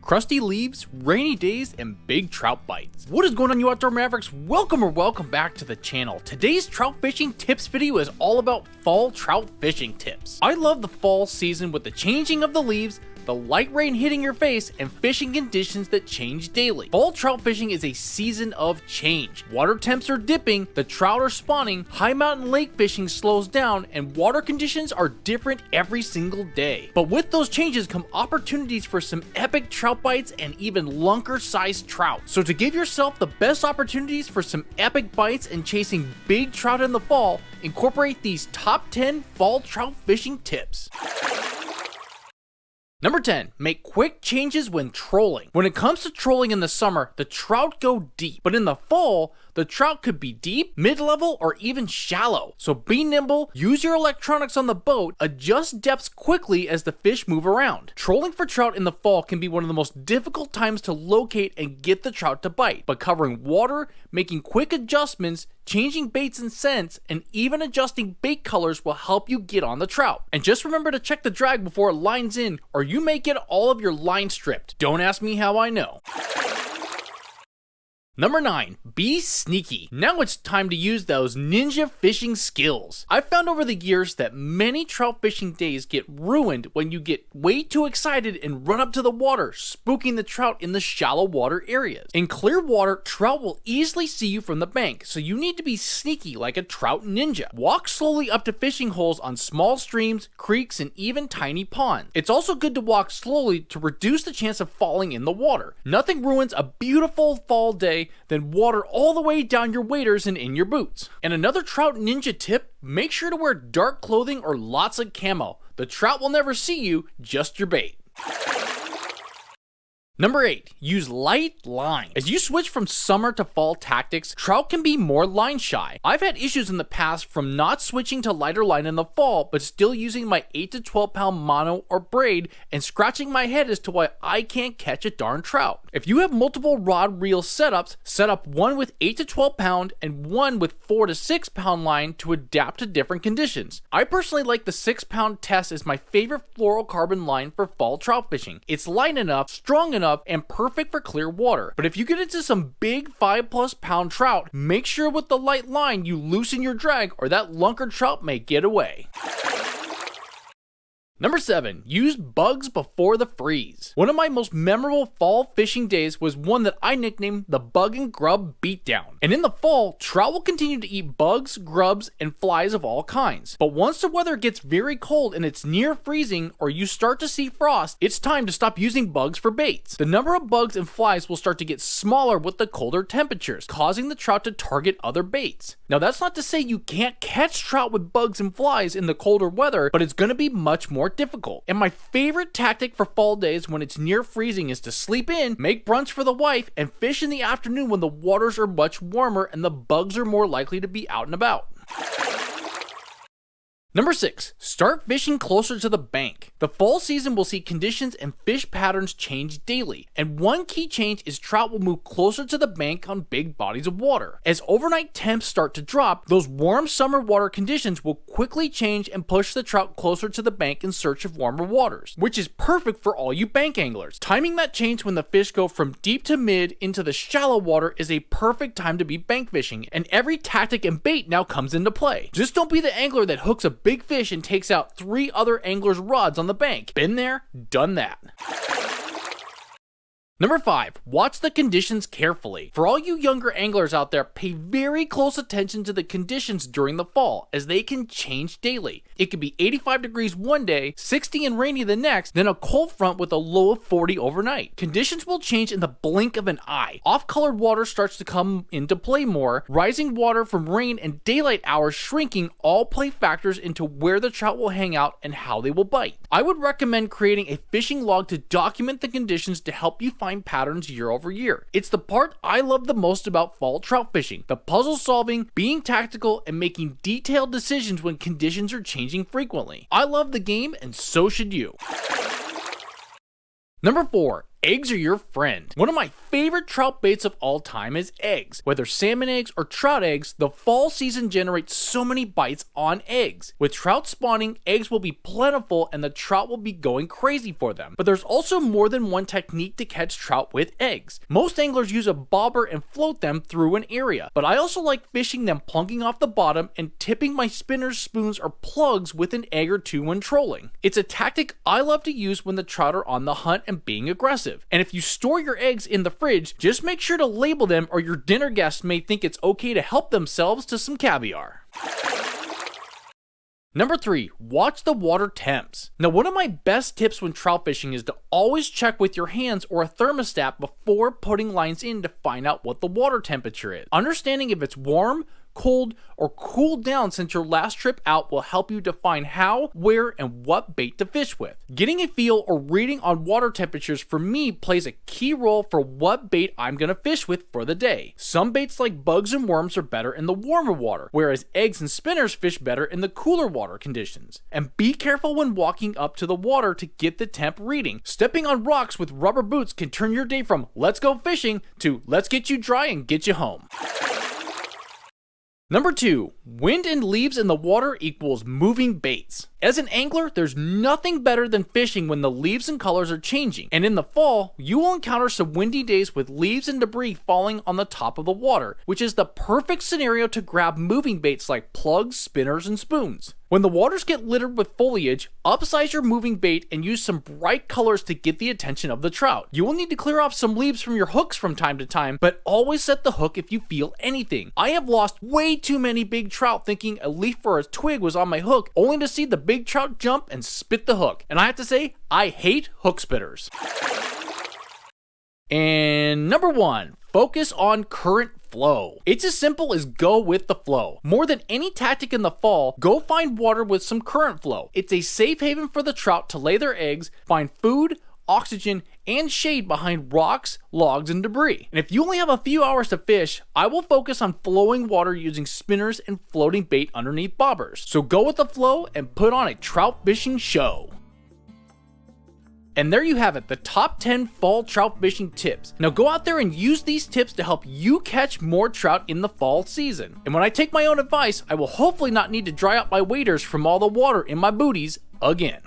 crusty leaves, rainy days, and big trout bites. What is going on, you outdoor mavericks? Welcome back to the channel. Today's trout fishing tips video is all about fall trout fishing tips. I love the fall season with the changing of the leaves, the light rain hitting your face, and fishing conditions that change daily. Fall trout fishing is a season of change. Water temps are dipping, the trout are spawning, high mountain lake fishing slows down, and water conditions are different every single day. But with those changes come opportunities for some epic trout bites and even lunker-sized trout. So to give yourself the best opportunities for some epic bites and chasing big trout in the fall, incorporate these top 10 fall trout fishing tips. Number 10, make quick changes when trolling. When it comes to trolling in the summer, the trout go deep, but in the fall, the trout could be deep, mid-level, or even shallow. So be nimble, use your electronics on the boat, adjust depths quickly as the fish move around. Trolling for trout in the fall can be one of the most difficult times to locate and get the trout to bite, but covering water, making quick adjustments, changing baits and scents, and even adjusting bait colors will help you get on the trout. And just remember to check the drag before it lines in, or you may get all of your line stripped. Don't ask me how I know. Number 9, be sneaky. Now it's time to use those ninja fishing skills. I've found over the years that many trout fishing days get ruined when you get way too excited and run up to the water, spooking the trout in the shallow water areas. In clear water, trout will easily see you from the bank, so you need to be sneaky like a trout ninja. Walk slowly up to fishing holes on small streams, creeks, and even tiny ponds. It's also good to walk slowly to reduce the chance of falling in the water. Nothing ruins a beautiful fall day than water all the way down your waders and in your boots. And another trout ninja tip, make sure to wear dark clothing or lots of camo. The trout will never see you, just your bait. Number 8, use light line. As you switch from summer to fall tactics, trout can be more line shy. I've had issues in the past from not switching to lighter line in the fall, but still using my 8 to 12 pound mono or braid and scratching my head as to why I can't catch a darn trout. If you have multiple rod reel setups, set up one with 8 to 12 pound and one with 4 to 6 pound line to adapt to different conditions. I personally like the 6 pound test as my favorite fluorocarbon line for fall trout fishing. It's light enough, strong enough, and perfect for clear water. But if you get into some big 5+ pound trout, make sure with the light line you loosen your drag or that lunker trout may get away. Number 7, use bugs before the freeze. One of my most memorable fall fishing days was one that I nicknamed the Bug and Grub Beatdown. And in the fall, trout will continue to eat bugs, grubs, and flies of all kinds. But once the weather gets very cold and it's near freezing or you start to see frost, it's time to stop using bugs for baits. The number of bugs and flies will start to get smaller with the colder temperatures, causing the trout to target other baits. Now that's not to say you can't catch trout with bugs and flies in the colder weather, but it's going to be much more difficult. And my favorite tactic for fall days when it's near freezing is to sleep in, make brunch for the wife, and fish in the afternoon when the waters are much warmer and the bugs are more likely to be out and about. Number 6, start fishing closer to the bank. The fall season will see conditions and fish patterns change daily, and one key change is trout will move closer to the bank on big bodies of water. As overnight temps start to drop, those warm summer water conditions will quickly change and push the trout closer to the bank in search of warmer waters, which is perfect for all you bank anglers. Timing that change when the fish go from deep to mid into the shallow water is a perfect time to be bank fishing, and every tactic and bait now comes into play. Just don't be the angler that hooks a big fish and takes out 3 other anglers' rods on the bank. Been there, done that. Number 5, watch the conditions carefully. For all you younger anglers out there, pay very close attention to the conditions during the fall, as they can change daily. It could be 85 degrees one day, 60 and rainy the next, then a cold front with a low of 40 overnight. Conditions will change in the blink of an eye. Off-colored water starts to come into play more, rising water from rain and daylight hours shrinking all play factors into where the trout will hang out and how they will bite. I would recommend creating a fishing log to document the conditions to help you find patterns year over year. It's the part I love the most about fall trout fishing, the puzzle solving, being tactical, and making detailed decisions when conditions are changing frequently. I love the game, and so should you. Number 4, Eggs are your friend. One of my favorite trout baits of all time is eggs. Whether salmon eggs or trout eggs, the fall season generates so many bites on eggs. With trout spawning, eggs will be plentiful and the trout will be going crazy for them. But there's also more than one technique to catch trout with eggs. Most anglers use a bobber and float them through an area, but I also like fishing them plunking off the bottom and tipping my spinners, spoons, or plugs with an egg or two when trolling. It's a tactic I love to use when the trout are on the hunt and being aggressive. And if you store your eggs in the fridge, just make sure to label them or your dinner guests may think it's okay to help themselves to some caviar. Number 3, watch the water temps. Now, one of my best tips when trout fishing is to always check with your hands or a thermostat before putting lines in to find out what the water temperature is. Understanding if it's warm, cold, or cooled down since your last trip out will help you define how, where, and what bait to fish with. Getting a feel or reading on water temperatures for me plays a key role for what bait I'm going to fish with for the day. Some baits like bugs and worms are better in the warmer water, whereas eggs and spinners fish better in the cooler water conditions. And be careful when walking up to the water to get the temp reading. Stepping on rocks with rubber boots can turn your day from let's go fishing to let's get you dry and get you home. Number 2, wind and leaves in the water equals moving baits. As an angler, there's nothing better than fishing when the leaves and colors are changing, and in the fall, you will encounter some windy days with leaves and debris falling on the top of the water, which is the perfect scenario to grab moving baits like plugs, spinners, and spoons. When the waters get littered with foliage, upsize your moving bait and use some bright colors to get the attention of the trout. You will need to clear off some leaves from your hooks from time to time, but always set the hook if you feel anything. I have lost way too many big trout thinking a leaf or a twig was on my hook, only to see the big trout jump and spit the hook. And I have to say, I hate hook spitters. And number 1, focus on current flow. It's as simple as go with the flow. More than any tactic in the fall, go find water with some current flow. It's a safe haven for the trout to lay their eggs, find food, oxygen, and shade behind rocks, logs, and debris. And if you only have a few hours to fish, I will focus on flowing water using spinners and floating bait underneath bobbers. So go with the flow and put on a trout fishing show. And there you have it, the top 10 fall trout fishing tips. Now go out there and use these tips to help you catch more trout in the fall season. And when I take my own advice, I will hopefully not need to dry out my waders from all the water in my booties again.